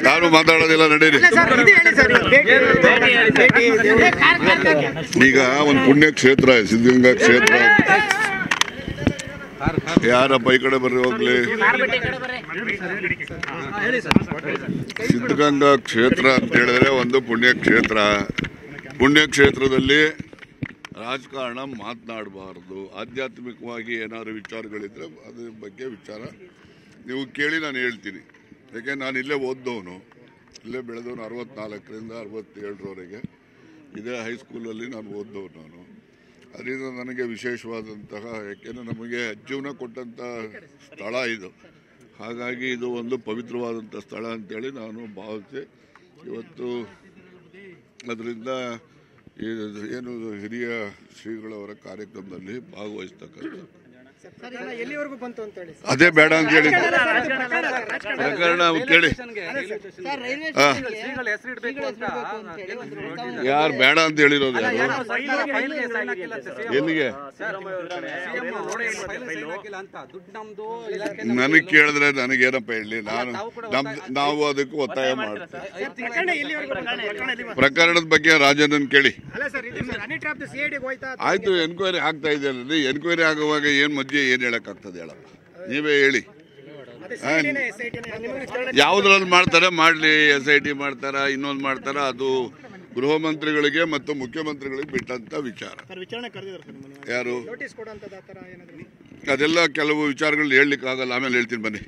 ನಾನು ಮಾತಾಡೋದಿಲ್ಲ ನಡೀರಿ. ಈಗ ಒಂದು ಪುಣ್ಯ ಕ್ಷೇತ್ರ ಸಿದ್ಧಗಂಗಾ ಕ್ಷೇತ್ರ. ಯಾರಪ್ಪ ಈ ಕಡೆ ಬರ್ರಿ ಹೋಗ್ಲಿ. ಸಿದ್ಧಗಂಗಾ ಕ್ಷೇತ್ರ ಅಂತ ಹೇಳಿದ್ರೆ ಒಂದು ಪುಣ್ಯ ಕ್ಷೇತ್ರ. ಪುಣ್ಯ ಕ್ಷೇತ್ರದಲ್ಲಿ ರಾಜಕಾರಣ ಮಾತನಾಡಬಾರ್ದು. ಆಧ್ಯಾತ್ಮಿಕವಾಗಿ ಏನಾದ್ರು ವಿಚಾರಗಳಿದ್ರೆ ಅದ್ರ ಬಗ್ಗೆ ವಿಚಾರ ನೀವು ಕೇಳಿ ನಾನು ಹೇಳ್ತೀನಿ. ಯಾಕೆ ನಾನು ಇಲ್ಲೇ ಓದ್ದವನು, ಇಲ್ಲೇ ಬೆಳೆದವನು. 64ರಿಂದ 67ರವರೆಗೆ ಇದೇ ಹೈಸ್ಕೂಲಲ್ಲಿ ನಾನು ಓದ್ದವನು. ನಾನು ಅದರಿಂದ ನನಗೆ ವಿಶೇಷವಾದಂತಹ, ಯಾಕೆಂದರೆ ನಮಗೆ ಜೀವನ ಕೊಟ್ಟಂಥ ಸ್ಥಳ ಇದು. ಹಾಗಾಗಿ ಇದು ಒಂದು ಪವಿತ್ರವಾದಂಥ ಸ್ಥಳ ಅಂತೇಳಿ ನಾನು ಭಾವಿಸಿ ಇವತ್ತು ಅದರಿಂದ ಏನು ಹಿರಿಯ ಶ್ರೀಗಳವರ ಕಾರ್ಯಕ್ರಮದಲ್ಲಿ ಭಾಗವಹಿಸ್ತಕ್ಕಂಥ ಅದೇ ಬೇಡ ಅಂತ ಹೇಳಿ ಪ್ರಕರಣ ಕೇಳಿ. ಯಾರು ಬೇಡ ಅಂತ ಹೇಳಿರೋದು? ಎಲ್ಲಿಗೆ ನನಗೆ ಕೇಳಿದ್ರೆ ನನಗೇನಪ್ಪ ಹೇಳಿ. ನಾವು ಅದಕ್ಕೆ ಒತ್ತಾಯ ಮಾಡ್ತೇವೆ. ಪ್ರಕರಣದ ಬಗ್ಗೆ ರಾಜನನ್ನು ಕೇಳಿ. ಆಯ್ತು, ಎನ್ಕ್ವೈರಿ ಆಗ್ತಾ ಇದೆಯಲ್ಲ. ಎನ್ಕ್ವೈರಿ ಆಗುವಾಗ ಏನ್ ಮಧ್ಯೆ ಏನ್ ಹೇಳಕ್ಕಾಗ್ತದೆ ಹೇಳಪ್ಪ, ನೀವೇ ಹೇಳಿ. ಯಾವ್ದ್ರಲ್ಲಿ ಮಾಡ್ತಾರೆ ಮಾಡ್ಲಿ, SIT ಮಾಡ್ತಾರ, ಇನ್ನೊಂದು ಮಾಡ್ತಾರ, ಅದು ಗೃಹ ಮಂತ್ರಿಗಳಿಗೆ ಮತ್ತು ಮುಖ್ಯಮಂತ್ರಿಗಳಿಗೆ ಬಿಟ್ಟಂತ ವಿಚಾರ. ಯಾರು ಅದೆಲ್ಲ ಕೆಲವು ವಿಚಾರಗಳು ಹೇಳಲಿಕ್ಕೆ ಆಗಲ್ಲ, ಆಮೇಲೆ ಹೇಳ್ತೀನಿ ಬನ್ನಿ.